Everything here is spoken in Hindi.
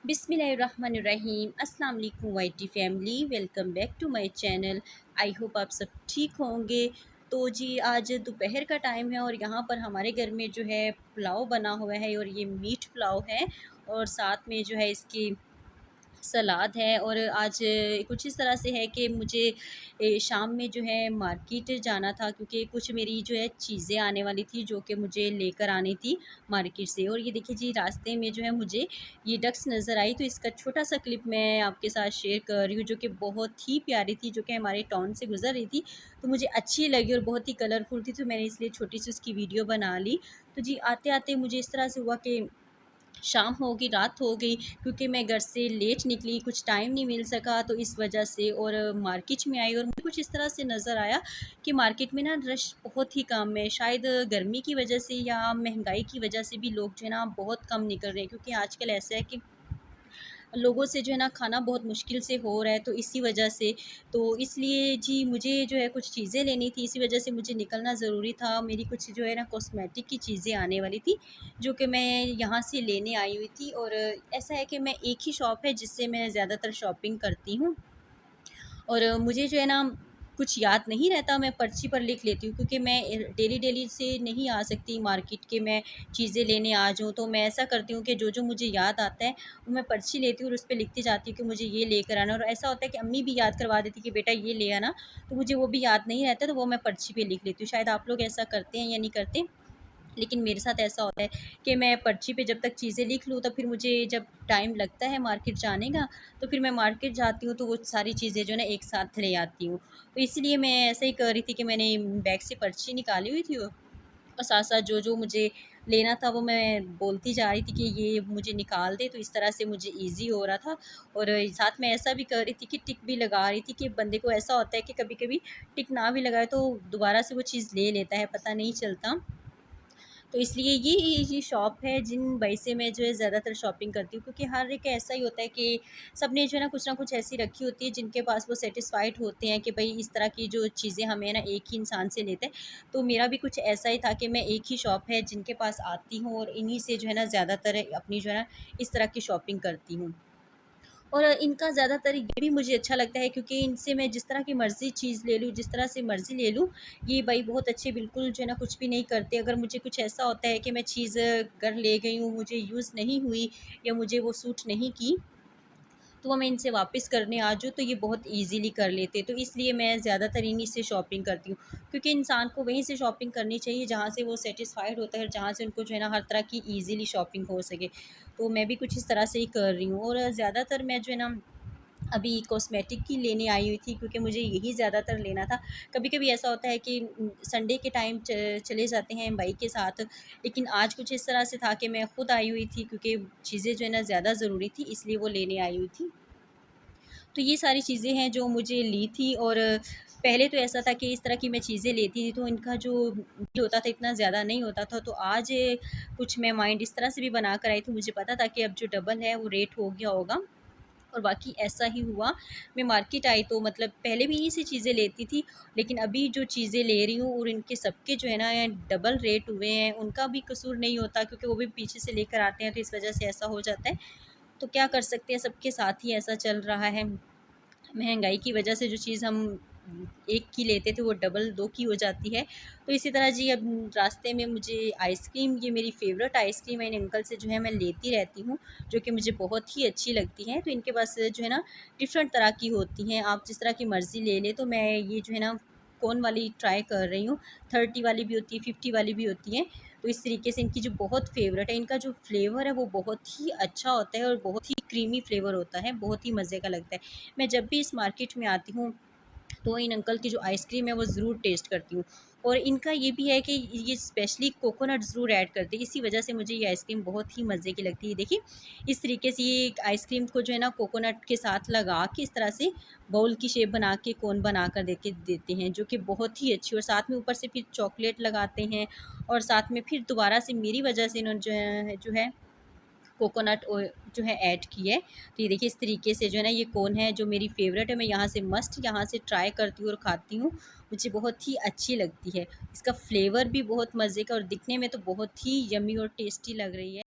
बिस्मिल्लाहिर्रहमानिर्रहीम। अस्सलाम वालेकुम YT family, welcome back to my channel. I hope आप सब ठीक होंगे। तो जी आज दोपहर का टाइम है और यहाँ पर हमारे घर में जो है पुलाव बना हुआ है और ये मीट पुलाव है और साथ में जो है इसकी सलाद है। और आज कुछ इस तरह से है कि मुझे शाम में जो है मार्केट जाना था, क्योंकि कुछ मेरी जो है चीज़ें आने वाली थी जो कि मुझे लेकर आनी थी मार्केट से। और ये देखिए जी, रास्ते में जो है मुझे ये डक्स नज़र आई, तो इसका छोटा सा क्लिप मैं आपके साथ शेयर कर रही हूँ, जो कि बहुत ही प्यारी थी, जो कि हमारे टाउन से गुजर रही थी। तो मुझे अच्छी लगी और बहुत ही कलरफुल थी, तो मैंने इसलिए छोटी सी उसकी वीडियो बना ली। तो जी आते आते मुझे इस तरह से हुआ कि शाम हो गई, रात हो गई, क्योंकि मैं घर से लेट निकली, कुछ टाइम नहीं मिल सका, तो इस वजह से। और मार्केट में आई और मुझे कुछ इस तरह से नज़र आया कि मार्केट में ना रश बहुत ही कम है। शायद गर्मी की वजह से या महंगाई की वजह से भी लोग जो है ना बहुत कम निकल रहे हैं, क्योंकि आजकल ऐसा है कि लोगों से जो है ना खाना बहुत मुश्किल से हो रहा है, तो इसी वजह से। तो इसलिए जी मुझे जो है कुछ चीज़ें लेनी थी, इसी वजह से मुझे निकलना ज़रूरी था। मेरी कुछ जो है ना कॉस्मेटिक की चीज़ें आने वाली थी, जो कि मैं यहाँ से लेने आई हुई थी। और ऐसा है कि मैं एक ही शॉप है जिससे मैं ज़्यादातर शॉपिंग करती हूँ। और मुझे जो है ना कुछ याद नहीं रहता, मैं पर्ची पर लिख लेती हूँ, क्योंकि मैं डेली डेली से नहीं आ सकती मार्केट के मैं चीज़ें लेने आ जाऊँ। तो मैं ऐसा करती हूँ कि जो मुझे याद आता है वो मैं पर्ची लेती हूँ और उस पे लिखती जाती हूँ कि मुझे ये लेकर आना। और ऐसा होता है कि अम्मी भी याद करवा देती कि बेटा ये ले आना, तो मुझे वो भी याद नहीं रहता, तो वो मैं पर्ची पे लिख लेती हूँ। शायद आप लोग ऐसा करते हैं या नहीं करते, लेकिन मेरे साथ ऐसा होता है कि मैं पर्ची पे जब तक चीज़ें लिख लूँ, तो फिर मुझे जब टाइम लगता है मार्केट जाने का, तो फिर मैं मार्केट जाती हूँ, तो वो सारी चीज़ें जो है ना एक साथ ले आती हूँ। तो इसलिए मैं ऐसे ही कर रही थी कि मैंने बैग से पर्ची निकाली हुई थी और साथ-साथ जो मुझे लेना था वो मैं बोलती जा रही थी कि ये मुझे निकाल दे, तो इस तरह से मुझे ईज़ी हो रहा था। और साथ में ऐसा भी कर रही थी कि टिक भी लगा रही थी, कि बंदे को ऐसा होता है कि कभी-कभी टिक ना भी लगाए तो दोबारा से वो चीज़ ले लेता है, पता नहीं चलता। तो इसलिए ये शॉप है जिन भाई से मैं जो है ज़्यादातर शॉपिंग करती हूँ, क्योंकि हर एक ऐसा ही होता है कि सबने जो है ना कुछ ऐसी रखी होती है जिनके पास वो सेटिस्फाइड होते हैं कि भाई इस तरह की जो चीज़ें हमें ना एक ही इंसान से लेते हैं। तो मेरा भी कुछ ऐसा ही था कि मैं एक ही शॉप है जिनके पास आती हूँ और इन्हीं से जो है ना ज़्यादातर अपनी जो है ना इस तरह की शॉपिंग करती हूँ। और इनका ज़्यादातर ये भी मुझे अच्छा लगता है, क्योंकि इनसे मैं जिस तरह की मर्ज़ी चीज़ ले लूँ, जिस तरह से मर्ज़ी ले लूँ, ये भाई बहुत अच्छे बिल्कुल जो है ना कुछ भी नहीं करते। अगर मुझे कुछ ऐसा होता है कि मैं चीज़ घर ले गई हूँ, मुझे यूज़ नहीं हुई या मुझे वो सूट नहीं की, तो वो मैं इनसे वापस करने आ जाऊँ तो ये बहुत ईज़िली कर लेते। तो इसलिए मैं ज़्यादातर इन्हीं से शॉपिंग करती हूँ, क्योंकि इंसान को वहीं से शॉपिंग करनी चाहिए जहाँ से वो सैटिस्फाइड होता है और जहाँ से उनको जो है ना हर तरह की ईज़िली शॉपिंग हो सके। तो मैं भी कुछ इस तरह से ही कर रही हूँ। और ज़्यादातर मैं जो है ना अभी कॉस्मेटिक की लेने आई हुई थी, क्योंकि मुझे यही ज़्यादातर लेना था। कभी-कभी ऐसा होता है कि संडे के टाइम चले जाते हैं बाइक के साथ, लेकिन आज कुछ इस तरह से था कि मैं खुद आई हुई थी, क्योंकि चीज़ें जो है ना ज़्यादा ज़रूरी थी, इसलिए वो लेने आई हुई थी। तो ये सारी चीज़ें हैं जो मुझे ली थी। और पहले तो ऐसा था कि इस तरह की मैं चीज़ें लेती थी तो इनका जो बिल होता था इतना ज़्यादा नहीं होता था। तो आज कुछ मैं माइंड इस तरह से भी बना कर आई थी, मुझे पता था कि अब जो डबल है वो रेट हो गया होगा। और बाकी ऐसा ही हुआ। मैं मार्केट आई तो मतलब पहले भी यहीं से चीज़ें लेती थी, लेकिन अभी जो चीज़ें ले रही हूँ और इनके सबके जो है ना डबल रेट हुए हैं, उनका भी कसूर नहीं होता, क्योंकि वो भी पीछे से लेकर आते हैं, तो इस वजह से ऐसा हो जाता है। तो क्या कर सकते हैं, सबके साथ ही ऐसा चल रहा है। महंगाई की वजह से जो चीज़ हम एक की लेते थे वो डबल 2 की हो जाती है। तो इसी तरह जी अब रास्ते में मुझे आइसक्रीम, ये मेरी फ़ेवरेट आइसक्रीम है, इन अंकल से जो है मैं लेती रहती हूँ, जो कि मुझे बहुत ही अच्छी लगती हैं। तो इनके पास जो है ना डिफ़रेंट तरह की होती हैं, आप जिस तरह की मर्ज़ी ले लें। तो मैं ये जो है ना कोन वाली ट्राई कर रही हूँ, 30 वाली भी होती है, 50 वाली भी होती हैं। तो इस तरीके से इनकी जो बहुत फ़ेवरेट है, इनका जो फ्लेवर है वो बहुत ही अच्छा होता है और बहुत ही क्रीमी फ्लेवर होता है, बहुत ही मज़े का लगता है। मैं जब भी इस मार्केट में आती हूँ तो इन अंकल की जो आइसक्रीम है वो ज़रूर टेस्ट करती हूँ। और इनका ये भी है कि ये स्पेशली कोकोनट ज़रूर ऐड करते हैं, इसी वजह से मुझे ये आइसक्रीम बहुत ही मज़े की लगती है। देखिए इस तरीके से ये आइसक्रीम को जो है ना कोकोनट के साथ लगा के इस तरह से बाउल की शेप बना के कोन बना कर देते हैं, जो कि बहुत ही अच्छी। और साथ में ऊपर से फिर चॉकलेट लगाते हैं और साथ में फिर दोबारा से मेरी वजह से इन्होंने जो है कोकोनट जो है ऐड की है। तो ये देखिए इस तरीके से जो है ना ये कोन है जो मेरी फ़ेवरेट है, मैं यहाँ से ट्राई करती हूँ और खाती हूँ। मुझे बहुत ही अच्छी लगती है। इसका फ्लेवर भी बहुत मज़े का और दिखने में तो बहुत ही यम्मी और टेस्टी लग रही है।